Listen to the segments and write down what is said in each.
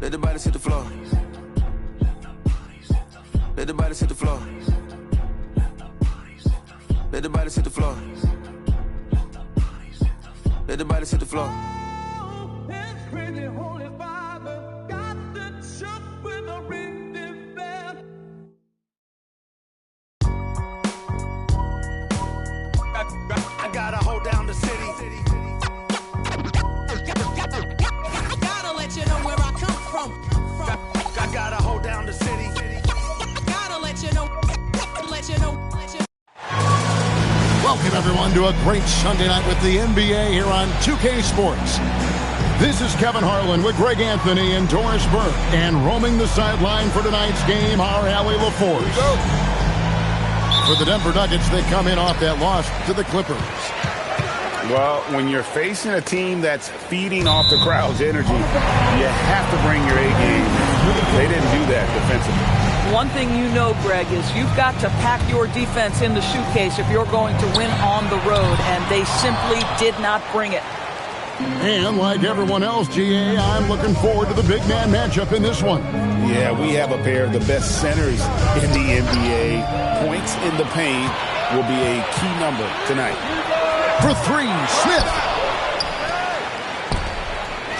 Let the body hit the floor. Let the body hit the floor. Let the body hit the floor. Let the body hit the floor. I gotta hold down the city. Gotta let you know where I come from. I gotta hold down the city. Gotta let you know. Welcome, everyone, to a great Sunday night with the NBA here on 2K Sports. This is Kevin Harlan with Greg Anthony and Doris Burke. And roaming the sideline for tonight's game, our Allie LaForce. For the Denver Nuggets, they come in off that loss to the Clippers. Well, when you're facing a team that's feeding off the crowd's energy, you have to bring your A game. They didn't do that defensively. One thing you know, Greg, is you've got to pack your defense in the suitcase if you're going to win on the road, and they simply did not bring it. And like everyone else, GA, I'm looking forward to the big man matchup in this one. Yeah, we have a pair of the best centers in the NBA. Points in the paint will be a key number tonight. For three, Smith.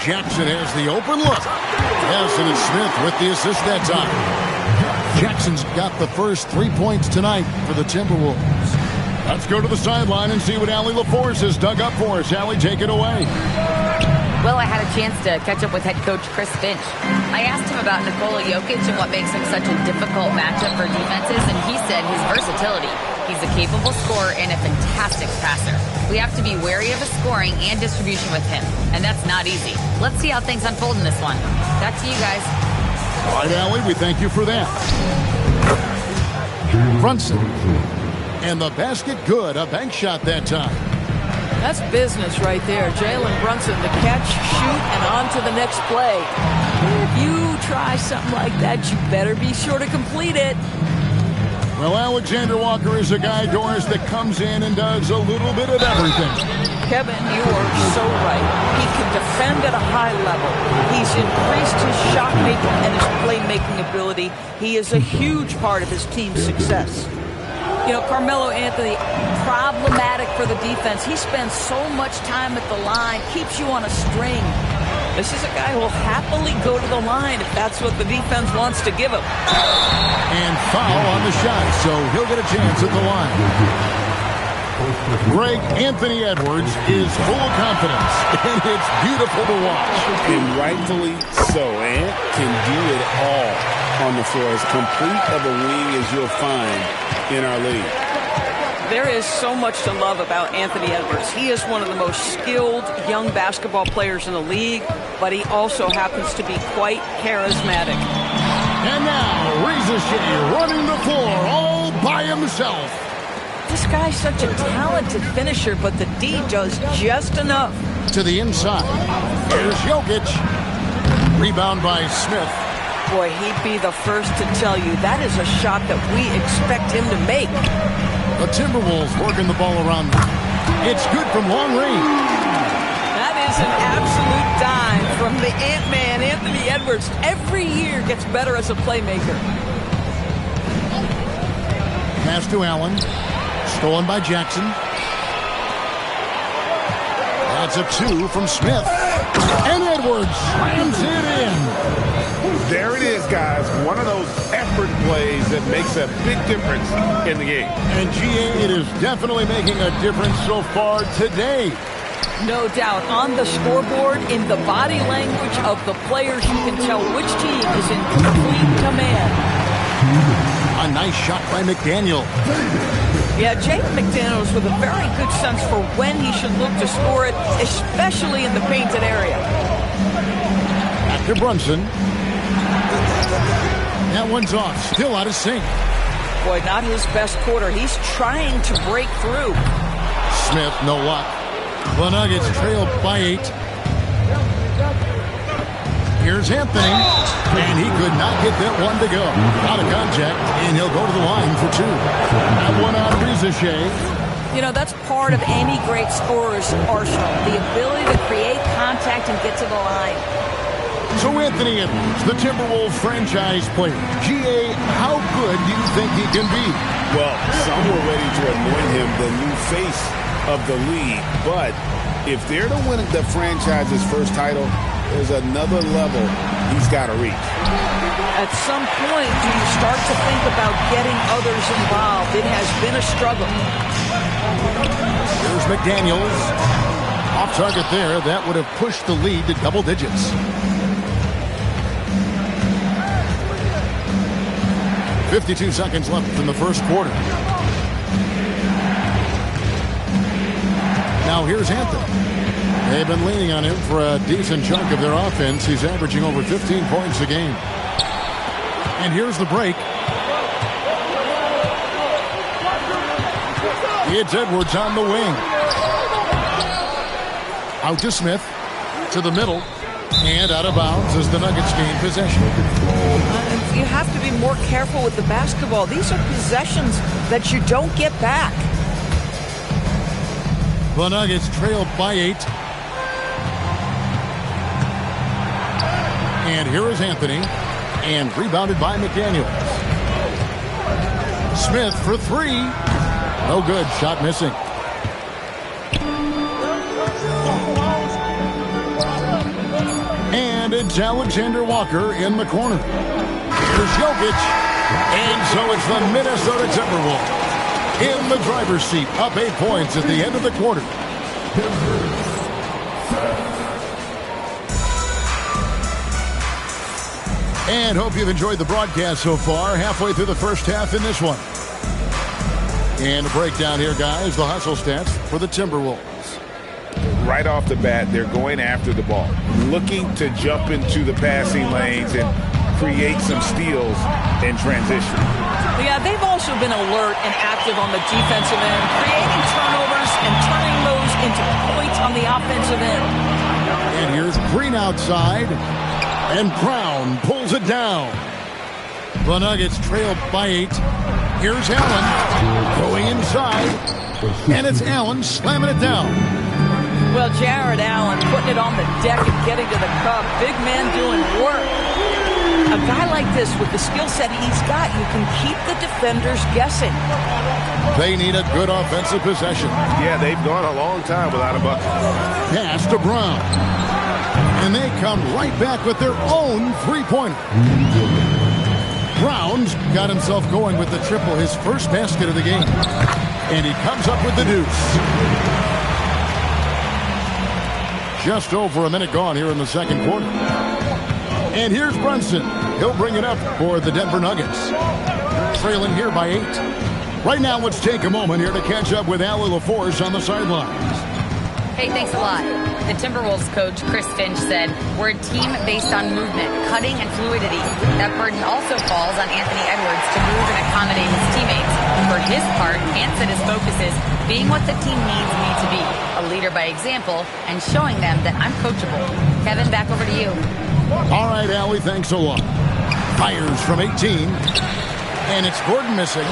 Jackson has the open look. Yes, and it's Smith with the assist that time. Jackson's got the first 3 points tonight for the Timberwolves. Let's go to the sideline and see what Allie LaForce has dug up for us. Allie, take it away. Well, I had a chance to catch up with head coach Chris Finch. I asked him about Nikola Jokic and what makes him such a difficult matchup for defenses, and he said his versatility. He's a capable scorer and a fantastic passer. We have to be wary of his scoring and distribution with him, and that's not easy. Let's see how things unfold in this one. Back to you guys. All right, Allie, we thank you for that. Brunson. And the basket good. A bank shot that time. That's business right there. Jalen Brunson, the catch, shoot, and on to the next play. If you try something like that, you better be sure to complete it. Well, Alexander Walker is a guy, Doris, that comes in and does a little bit of everything. Kevin, you are so right. He can defend at a high level. He's increased his shot making and his playmaking ability. He is a huge part of his team's success. You know, Carmelo Anthony, problematic for the defense. He spends so much time at the line, keeps you on a string. This is a guy who will happily go to the line if that's what the defense wants to give him. And foul on the shot, so he'll get a chance at the line. Greg, Anthony Edwards is full of confidence, and it's beautiful to watch. And rightfully so. Ant can do it all on the floor. As complete of a wing as you'll find in our league. There is so much to love about Anthony Edwards. He is one of the most skilled young basketball players in the league, but he also happens to be quite charismatic. And now, Reza Shea running the floor all by himself. This guy's such a talented finisher, but the D does just enough. To the inside. Here's Jokic. Rebound by Smith. Boy, he'd be the first to tell you that is a shot that we expect him to make. The Timberwolves working the ball around them. It's good from long range. That is an absolute dime from the Ant-Man, Anthony Edwards. Every year gets better as a playmaker. Pass to Allen. Stolen by Jackson. That's a two from Smith. And Edwards slams it in. There it is, guys. One of those effort plays that makes a big difference in the game. And GA, it is definitely making a difference so far today. No doubt. On the scoreboard, in the body language of the players, you can tell which team is in complete command. A nice shot by McDaniel. Yeah, Jake McDaniels with a very good sense for when he should look to score it, especially in the painted area. Back to Brunson. That one's off. Still out of sync. Boy, not his best quarter. He's trying to break through. Smith, no luck. The Nuggets trailed by 8. Here's Anthony, and he could not get that one to go. Out of contact, and he'll go to the line for 2. That one on Reza Shea. You know, that's part of any great scorer's arsenal, the ability to create contact and get to the line. So Anthony Anthony Edwards, the Timberwolves franchise player. GA, how good do you think he can be? Well, some were ready to anoint him the new face of the league. But if they're to win the franchise's first title, there's another level he's got to reach. At some point, do you start to think about getting others involved? It has been a struggle. Here's McDaniels. Off target there. That would have pushed the lead to double digits. .52 seconds left in the first quarter. Now here's Anthony. They've been leaning on him for a decent chunk of their offense. He's averaging over 15 points a game. And here's the break. It's Edwards on the wing. Out to Smith. To the middle. And out of bounds as the Nuggets gain possession. You have to be more careful with the basketball. These are possessions that you don't get back. The Nuggets trail by 8. And here is Anthony. And rebounded by McDaniels. Smith for 3. No good. Shot missing. And it's Alexander Walker in the corner. Here's Jokic. And so it's the Minnesota Timberwolves in the driver's seat. Up 8 points at the end of the quarter. And hope you've enjoyed the broadcast so far. Halfway through the first half in this one. And a breakdown here, guys. The hustle stats for the Timberwolves. Right off the bat, they're going after the ball, looking to jump into the passing lanes and create some steals in transition. Yeah, they've also been alert and active on the defensive end, creating turnovers and turning those into points on the offensive end. And here's Green outside. And Brown pulls it down. The Nuggets trail by 8. Here's Allen going inside. And it's Allen slamming it down. Well, Jared Allen putting it on the deck and getting to the cup. Big man doing work. A guy like this with the skill set he's got, you can keep the defenders guessing. They need a good offensive possession. Yeah, they've gone a long time without a bucket. Pass to Brown. And they come right back with their own three-pointer. Brown's got himself going with the triple, his first basket of the game. And he comes up with the deuce. Just over a minute gone here in the second quarter. And here's Brunson. He'll bring it up for the Denver Nuggets. Trailing here by 8. Right now, let's take a moment here to catch up with Allie LaForce on the sidelines. Hey, thanks a lot. The Timberwolves coach, Chris Finch, said, "We're a team based on movement, cutting, and fluidity. That burden also falls on Anthony Edwards to move and accommodate his teammates. For his part, Ant said his focus is being what the team needs me to be, a leader by example, and showing them that I'm coachable." Kevin, back over to you. All right, Allie, thanks a lot. Fires from 18. And it's Gordon missing.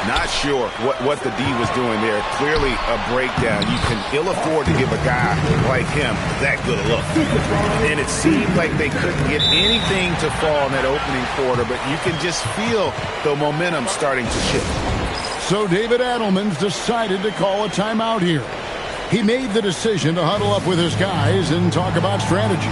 Not sure what the D was doing there. Clearly a breakdown. You can ill afford to give a guy like him that good a look. And it seemed like they couldn't get anything to fall in that opening quarter, but you can just feel the momentum starting to shift. So David Adelman's decided to call a timeout here. He made the decision to huddle up with his guys and talk about strategy.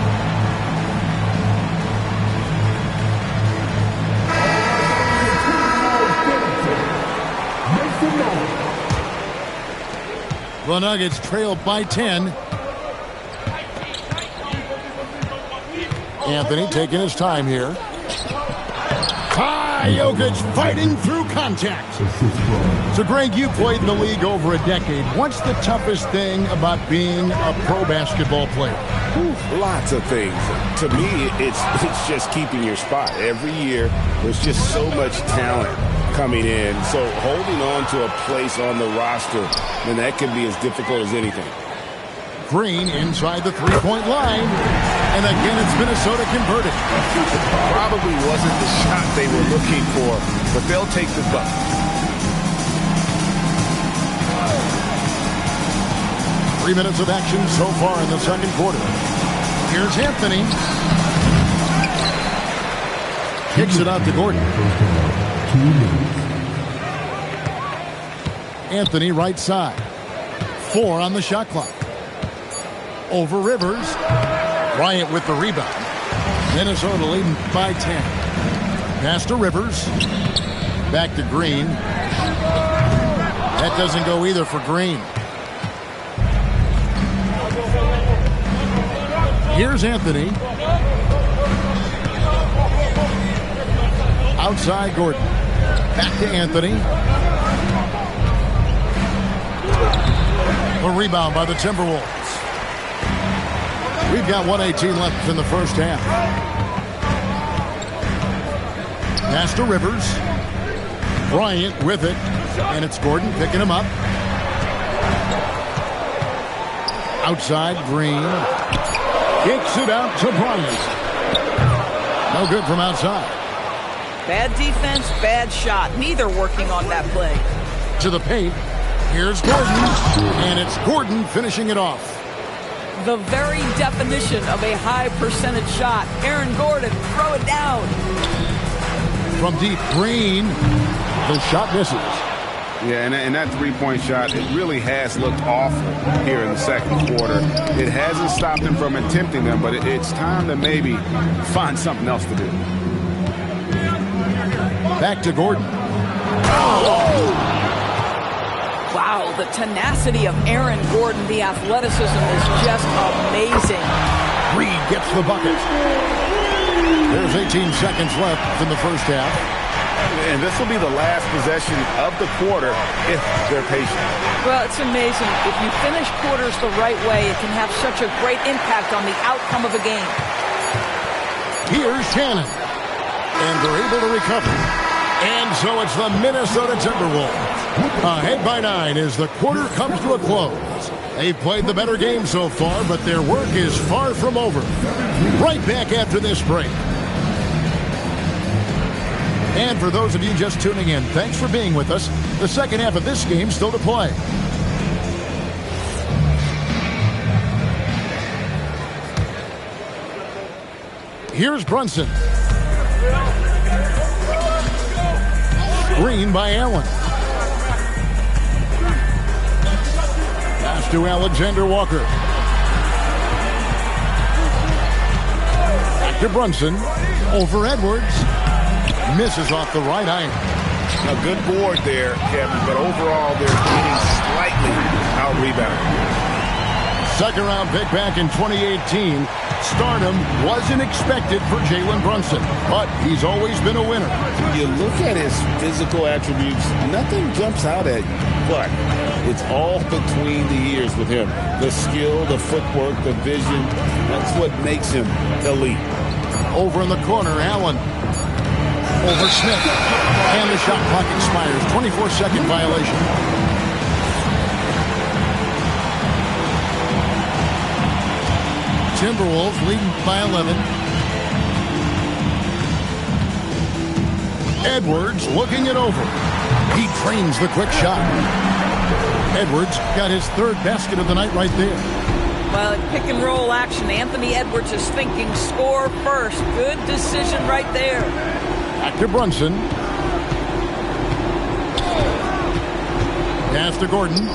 The Nuggets trail by 10. Anthony taking his time here. Jokic fighting through contact. So, Greg, you played in the league over a decade. What's the toughest thing about being a pro basketball player? Lots of things. To me, it's just keeping your spot. Every year, there's just so much talent coming in. So holding on to a place on the roster, and that can be as difficult as anything. Green inside the three-point line. And again, it's Minnesota converted. Probably wasn't the shot they were looking for, but they'll take the bucket. Three minutes of action so far in the second quarter. Here's Anthony. Kicks it out to Gordon. Anthony right side. 4 on the shot clock. Over Rivers. Bryant with the rebound. Minnesota leading by 10. Pass to Rivers. Back to Green. That doesn't go either for Green. Here's Anthony. Outside Gordon. Back to Anthony. A rebound by the Timberwolves. We've got 1:18 left in the first half. Pass to Rivers. Bryant with it. And it's Gordon picking him up. Outside Green. Kicks it out to Bryant. No good from outside. Bad defense, bad shot. Neither working on that play. To the paint. Here's Gordon. And it's Gordon finishing it off. The very definition of a high percentage shot. Aaron Gordon, throw it down. From deep, Green. The shot misses. Yeah, and that three-point shot, it really has looked awful here in the second quarter. It hasn't stopped him from attempting them, but it's time to maybe find something else to do. Back to Gordon. Wow, the tenacity of Aaron Gordon, the athleticism is just amazing. Reed gets the bucket. There's 18 seconds left in the first half. And this will be the last possession of the quarter if they're patient. Well, it's amazing. If you finish quarters the right way, it can have such a great impact on the outcome of a game. Here's Shannon. And they're able to recover. And so it's the Minnesota Timberwolves. Ahead by 9 as the quarter comes to a close. They've played the better game so far, but their work is far from over. Right back after this break. And for those of you just tuning in, thanks for being with us. The second half of this game still to play. Here's Brunson. Screen by Allen. Pass to Alexander Walker. Back to Brunson. Over Edwards. Misses off the right iron. A good board there, Kevin, but overall they're getting slightly out-rebounded. Second round pick back in 2018. Stardom wasn't expected for Jalen Brunson, but he's always been a winner. You look at his physical attributes, nothing jumps out at you, but it's all between the ears with him. The skill, the footwork, the vision, that's what makes him elite. Over in the corner, Allen. Over Smith. And the shot clock expires. 24-second violation. Timberwolves leading by 11. Edwards looking it over. He trains the quick shot. Edwards got his third basket of the night right there. Well, in pick and roll action, Anthony Edwards is thinking score first. Good decision right there. Back to Brunson. Pass to Gordon.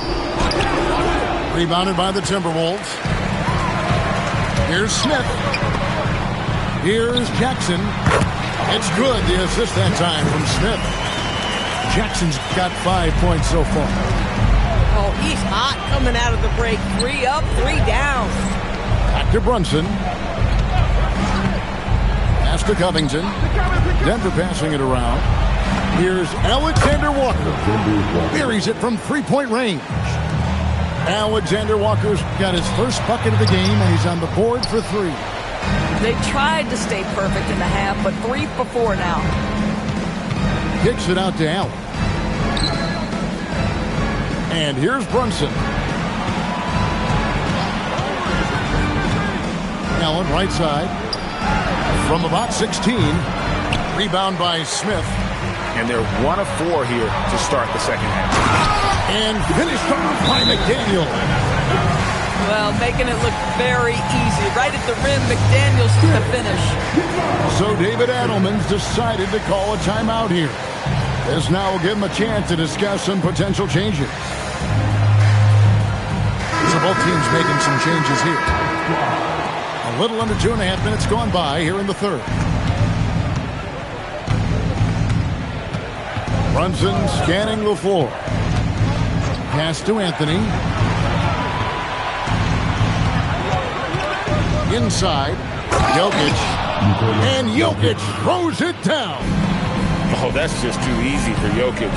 Rebounded by the Timberwolves. Here's Smith. Here's Jackson. It's good, the assist that time from Smith. Jackson's got 5 points so far. Oh, he's hot coming out of the break. 3 up, 3 down. Back to Brunson. Pass to Covington. Denver passing it around. Here's Alexander Walker. Buries it from three-point range. Alexander Walker's got his first bucket of the game, and he's on the board for 3. They tried to stay perfect in the half, but 3 for 4 now. Kicks it out to Allen. And here's Brunson. Allen, right side. From about 16. Rebound by Smith. And they're 1 of 4 here to start the second half. And finished off by McDaniel. Well, making it look very easy. Right at the rim, McDaniels to the finish. So David Adelman's decided to call a timeout here. This now will give him a chance to discuss some potential changes. So both teams making some changes here. A little under 2.5 minutes gone by here in the third. Brunson scanning the floor. Pass to Anthony. Inside. Jokic. And Jokic throws it down. Oh, that's just too easy for Jokic.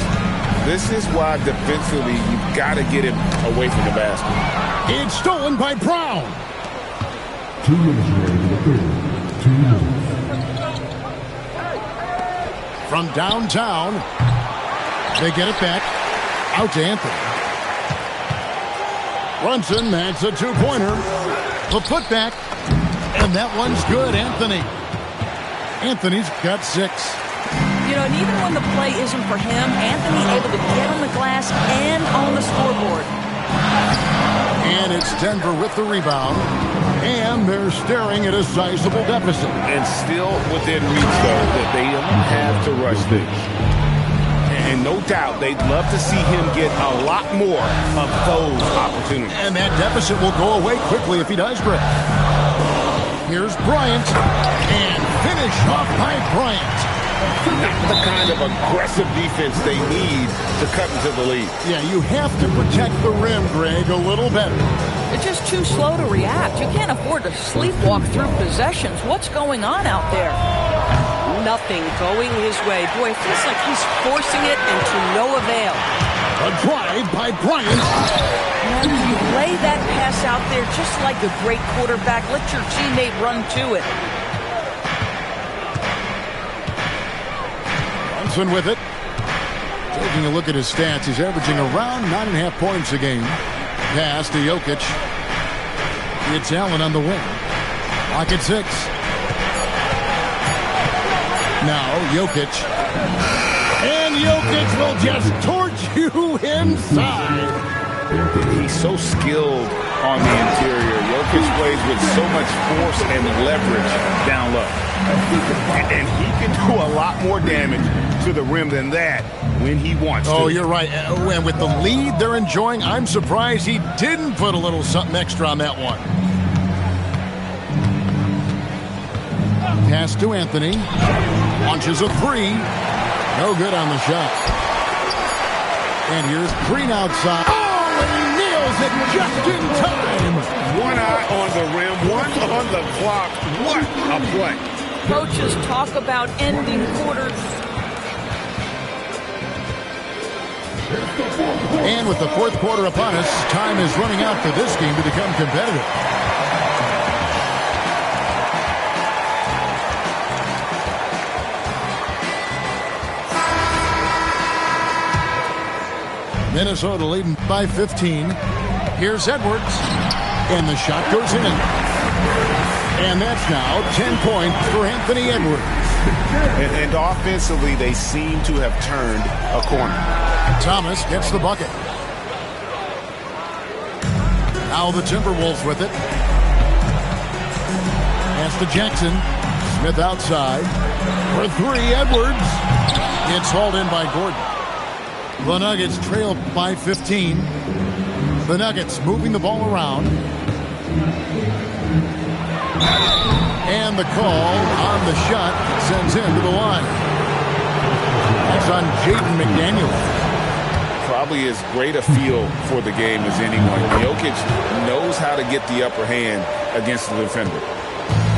This is why defensively you've got to get him away from the basket. It's stolen by Brown. 2 minutes remaining in the third. 2 minutes. From downtown, they get it back. Out to Anthony. Brunson makes a two-pointer. The putback. And that one's good, Anthony. Anthony's got 6. You know, and even when the play isn't for him, Anthony able to get on the glass and on the scoreboard. And it's Denver with the rebound. And they're staring at a sizable deficit. And still within reach, though, that they don't have to rush things. And no doubt they'd love to see him get a lot more of those opportunities. And that deficit will go away quickly if he does, Greg. Here's Bryant. And finish off by Bryant. Not the kind of aggressive defense they need to cut into the lead. Yeah, you have to protect the rim, Greg, a little better. They're just too slow to react. You can't afford to sleepwalk through possessions. What's going on out there? Nothing going his way. Boy, it feels like he's forcing it and to no avail. A drive by Bryant. And you lay that pass out there just like a great quarterback. Let your teammate run to it. Brunson with it. Taking a look at his stats, he's averaging around 9.5 points a game. Pass to Jokic. It's Allen on the wing. Lock at 6. Now Jokic. And Jokic will just torch you inside. He's so skilled on the interior. Jokic plays with so much force and leverage down low. And he can do a lot more damage to the rim than that when he wants to. Oh, you're right. And with the lead they're enjoying, I'm surprised he didn't put a little something extra on that one. Pass to Anthony. Launches a 3. No good on the shot. And here's Green outside. Oh, and he nails it just in time. One eye on the rim, one on the clock. What a play. Coaches talk about ending quarters. And with the fourth quarter upon us, time is running out for this game to become competitive. Minnesota leading by 15. Here's Edwards. And the shot goes in. And that's now 10 points for Anthony Edwards. And offensively, they seem to have turned a corner. Thomas gets the bucket. Now the Timberwolves with it. Pass to Jackson. Smith outside. For 3, Edwards. It's hauled in by Gordon. The Nuggets trail by 15. The Nuggets moving the ball around. And the call on the shot sends him to the line. That's on Jaden McDaniels. Probably as great a feel for the game as anyone. Jokic knows how to get the upper hand against the defender.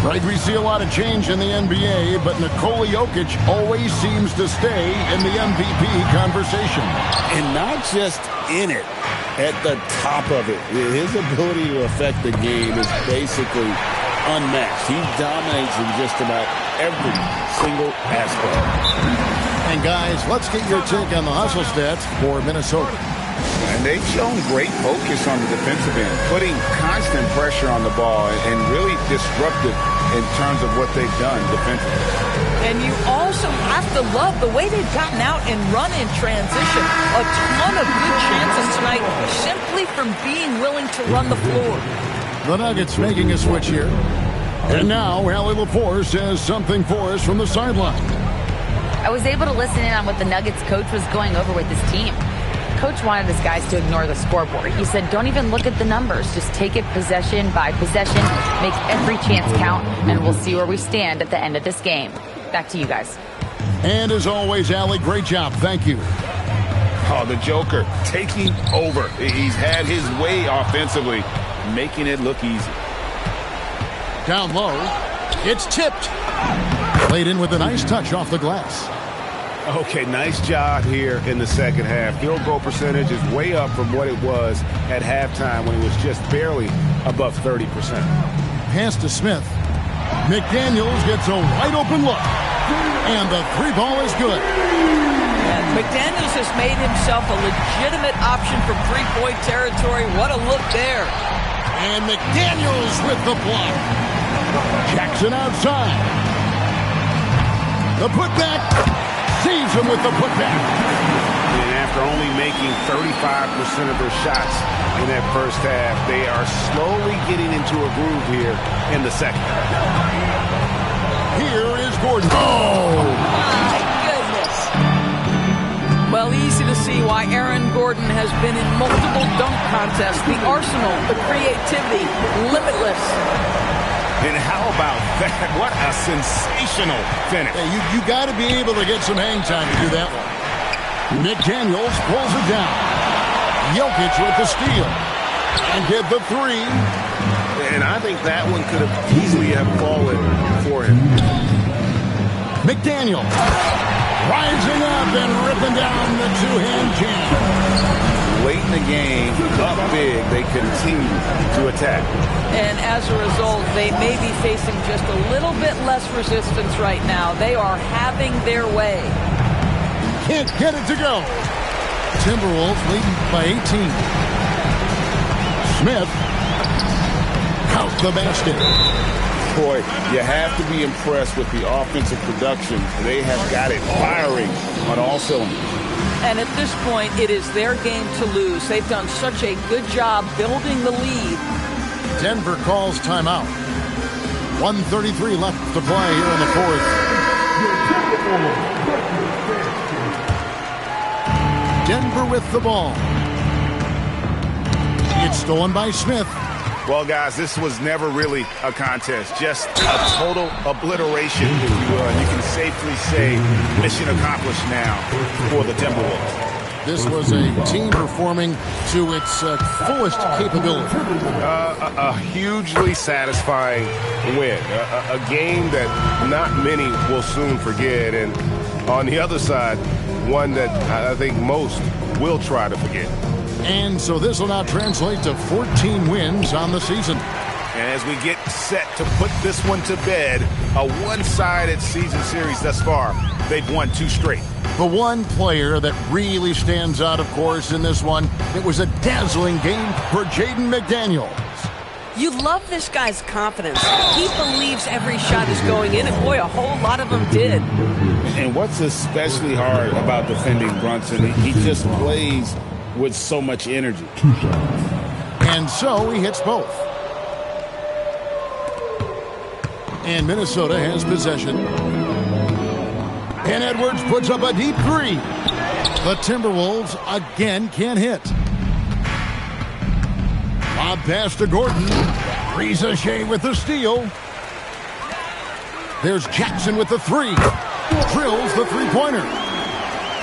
Right, we see a lot of change in the NBA, but Nikola Jokic always seems to stay in the MVP conversation. And not just in it, at the top of it. His ability to affect the game is basically unmatched. He dominates in just about every single aspect. And guys, let's get your take on the hustle stats for Minnesota. And they've shown great focus on the defensive end, putting constant pressure on the ball and really disruptive in terms of what they've done defensively. And you also have to love the way they've gotten out and run in transition. A ton of good chances tonight simply from being willing to run the floor. The Nuggets making a switch here. And now Allie LaForce says something for us from the sideline. I was able to listen in on what the Nuggets coach was going over with his team. Coach wanted his guys to ignore the scoreboard. He said, don't even look at the numbers. Just take it possession by possession, make every chance count, and we'll see where we stand at the end of this game. Back to you guys. And as always, Allie, great job. Thank you. Oh, the Joker taking over. He's had his way offensively, making it look easy. Down low. It's tipped. Played in with a nice touch off the glass. Okay, nice job here in the second half. Field goal percentage is way up from what it was at halftime when it was just barely above 30%. Pass to Smith. McDaniels gets a wide open look. And the three ball is good. And McDaniels has made himself a legitimate option from three-point territory. What a look there. And McDaniels with the block. Jackson outside. The putback. Sees him with the putback. And after only making 35% of their shots in that first half, they are slowly getting into a groove here in the second. Here is Gordon. Oh! My goodness. Well, easy to see why Aaron Gordon has been in multiple dunk contests. The arsenal, the creativity, limitless. And how about that? What a sensational finish. Hey, you got to be able to get some hang time to do that one. McDaniels pulls it down. Jokic with the steal. And hit the three. And I think that one could have easily have fallen for him. McDaniels rising up and ripping down the two-hand jam. Late in the game, up big, they continue to attack. And as a result, they may be facing just a little bit less resistance right now. They are having their way. Can't get it to go. Timberwolves leading by 18. Smith count the basket. Boy, you have to be impressed with the offensive production. They have got it firing on all cylinders. And at this point, it is their game to lose. They've done such a good job building the lead. Denver calls timeout. 1:33 left to play here in the fourth. Denver with the ball. It's stolen by Smith. Well, guys, this was never really a contest. Just a total obliteration, if you will. And you can safely say mission accomplished now for the Timberwolves. This was a team performing to its fullest capability. A hugely satisfying win. A game that not many will soon forget. And on the other side, one that I think most will try to forget. And so this will now translate to 14 wins on the season. And as we get set to put this one to bed, a one-sided season series thus far, they've won 2 straight. The one player that really stands out, of course, in this one, it was a dazzling game for Jaden McDaniels. You love this guy's confidence. He believes every shot is going in, and boy, a whole lot of them did. And what's especially hard about defending Brunson, he just plays with so much energy. And so he hits both. And Minnesota has possession. And Edwards puts up a deep three. The Timberwolves again can't hit. Lob pass to Gordon. Ricochet with the steal. There's Jackson with the three. Drills the three-pointer.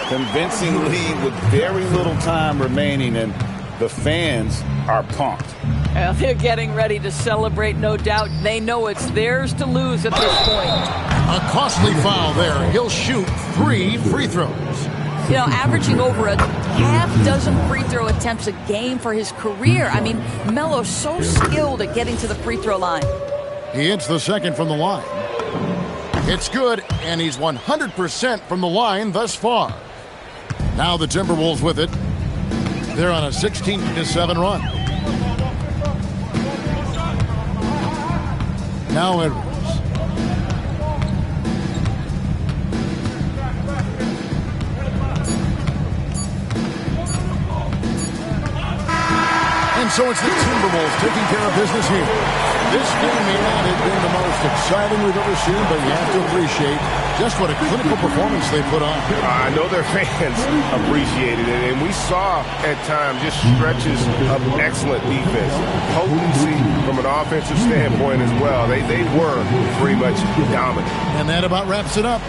Convincing lead with very little time remaining, and the fans are pumped. Well, they're getting ready to celebrate, no doubt. They know it's theirs to lose at this point. A costly foul there. He'll shoot 3 free throws. You know, averaging over a half-dozen free throw attempts a game for his career. I mean, Melo's so skilled at getting to the free throw line. He hits the second from the line. It's good, and he's 100% from the line thus far. Now the Timberwolves with it. They're on a 16-7 run. Now Edwards. so it's the Timberwolves taking care of business here. This game may not have been the most exciting we've ever seen, but you have to appreciate just what a clinical performance they put on. I know their fans appreciated it, and we saw at times just stretches of excellent defense. Potency from an offensive standpoint as well. They were pretty much dominant. And that about wraps it up.